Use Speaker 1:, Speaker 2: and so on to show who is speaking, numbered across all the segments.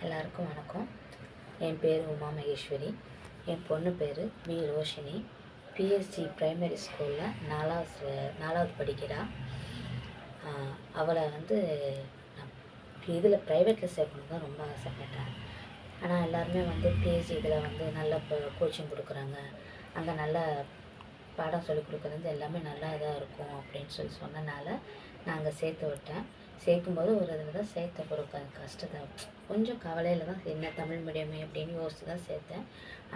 Speaker 1: எல்லாருக்கும் வணக்கம். என் பேர் உமா மகேஸ்வரி. என் பொண்ணு பேர் வி ரோஷினி. பிஎஸ்சி ப்ரைமரி ஸ்கூலில் நாலாவது படிக்கிறா. அவளை நான் இதில் ப்ரைவேட்டில் சேர்க்கணும் தான் ரொம்ப ஆசைப்பட்டேன். ஆனால் எல்லாருமே பிஎஸ்சி இதில் நல்ல கோச்சிங் கொடுக்குறாங்க, அங்கே நல்ல பாடம் சொல்லிக் கொடுக்குறது எல்லாமே நல்லா இதாக இருக்கும் அப்படின்னு சொன்னனால நான் அங்கே சேர்த்து விட்டேன். சேர்க்கும்போது ஒரு இதில் தான் சேர்த்த கொடுக்க கஷ்டத்தை கொஞ்சம் கவலையில் தான் என்ன தமிழ் மீடியமே அப்படின்னு யோசித்து தான் சேர்த்தேன்.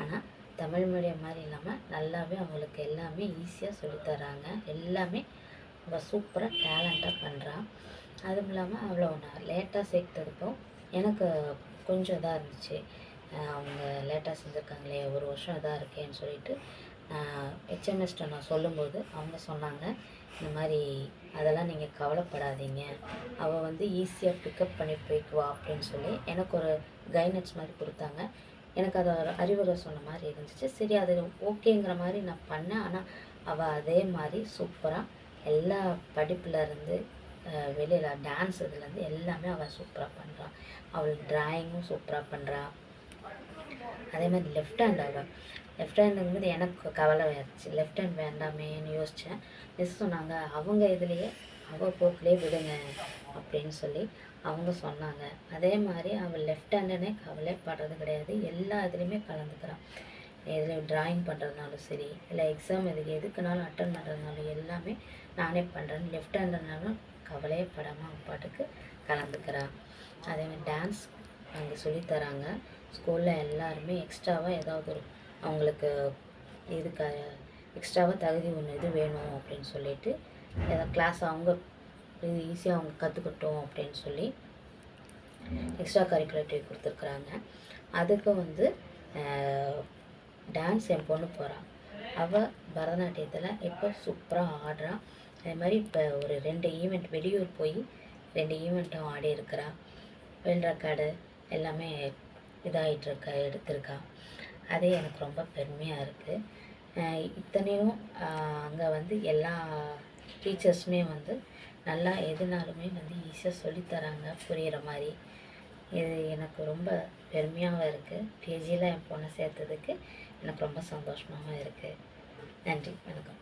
Speaker 1: ஆனால் தமிழ் மீடியம் மாதிரி இல்லாமல் நல்லாவே அவங்களுக்கு எல்லாமே ஈஸியாக சொல்லித்தராங்க. எல்லாமே அவள் சூப்பராக டேலண்ட்டாக பண்ணுறான். அதுவும் இல்லாமல் அவ்வளோ நான் லேட்டாக சேர்த்ததுப்போ எனக்கு கொஞ்சம் இதாக இருந்துச்சு. அவங்க லேட்டாக செஞ்சுருக்காங்களே, ஒரு வருஷம் இதாக இருக்கேன்னு சொல்லிட்டு ஹெச்எம்எஸ்ட்டை நான் சொல்லும்போது அவங்க சொன்னாங்க, இந்த மாதிரி அதெல்லாம் நீங்கள் கவலைப்படாதீங்க, அவள் ஈஸியாக பிக்கப் பண்ணி போய்க்குவா அப்படின்னு சொல்லி எனக்கு ஒரு கைடன்ஸ் மாதிரி கொடுத்தாங்க. எனக்கு அதை அறிவுரை சொன்ன மாதிரி இருந்துச்சு. சரி, அது ஓகேங்கிற மாதிரி நான் பண்ணேன். ஆனால் அவள் அதே மாதிரி சூப்பராக எல்லா படிப்புலேருந்து வெளியில் டான்ஸ் இதுலேருந்து எல்லாமே அவள் சூப்பராக பண்ணுறான். அவள் ட்ராயிங்கும் சூப்பராக பண்ணுறாள். அதே மாதிரி லெஃப்ட் ஹேண்டுங்கும்போது எனக்கு கவலை ஆயிடுச்சு. லெஃப்ட் ஹேண்ட் வேண்டாமேன்னு யோசித்தேன். மிஸ் சொன்னாங்க, அவங்க இதுலேயே அவள் போக்கிலே விடுங்க அப்படின்னு சொல்லி அவங்க சொன்னாங்க. அதே மாதிரி அவள் லெஃப்ட் ஹேண்டுனே கவலைப்படுறது கிடையாது, எல்லா இதுலேயுமே கலந்துக்கிறான். இதில் ட்ராயிங் பண்ணுறதுனாலும் சரி, இல்லை எக்ஸாம் எதுக்குனாலும் அட்டன் பண்ணுறதுனாலும் எல்லாமே நானே பண்ணுறேன். லெஃப்ட் ஹேண்டுனாலும் கவலையே படாமல் அவன் பாட்டுக்கு கலந்துக்கிறான். அதே மாதிரி டான்ஸ் அங்கே சொல்லித்தராங்க. ஸ்கூலில் எல்லாருமே எக்ஸ்ட்ராவாக ஏதாவது ஒரு அவங்களுக்கு இதுக்காக எக்ஸ்ட்ராவாக தகுதி இது வேணும் அப்படின்னு சொல்லிட்டு ஏதாவது கிளாஸ் அவங்க ஈஸியாக அவங்க கற்றுக்கட்டும் அப்படின்னு சொல்லி எக்ஸ்ட்ரா கரிக்குலேட்டிவ் கொடுத்துருக்குறாங்க. அதுக்கு டான்ஸ் என் பொண்ணு போகிறான். அவள் பரதநாட்டியத்தில் இப்போ சூப்பராக ஆடுறான். அதே மாதிரி இப்போ ஒரு 2 ஈவெண்ட் வெளியூர் போய் 2 ஈவெண்ட்டும் ஆடி இருக்கிறா. வேர்ல்ட் ரெக்கார்டு எல்லாமே எடுத்திருக்கா. அதே எனக்கு ரொம்ப பெருமையாக இருக்குது. இத்தனையும் அங்கே எல்லா டீச்சர்ஸுமே நல்லா எதுனாலுமே ஈஸியாக சொல்லித்தராங்க, புரிகிற மாதிரி. இது எனக்கு ரொம்ப பெருமையாகவும் இருக்குது. பிஜியில் என் பொண்ணை சேர்த்ததுக்கு எனக்கு ரொம்ப சந்தோஷமாகவும் இருக்குது. நன்றி, வணக்கம்.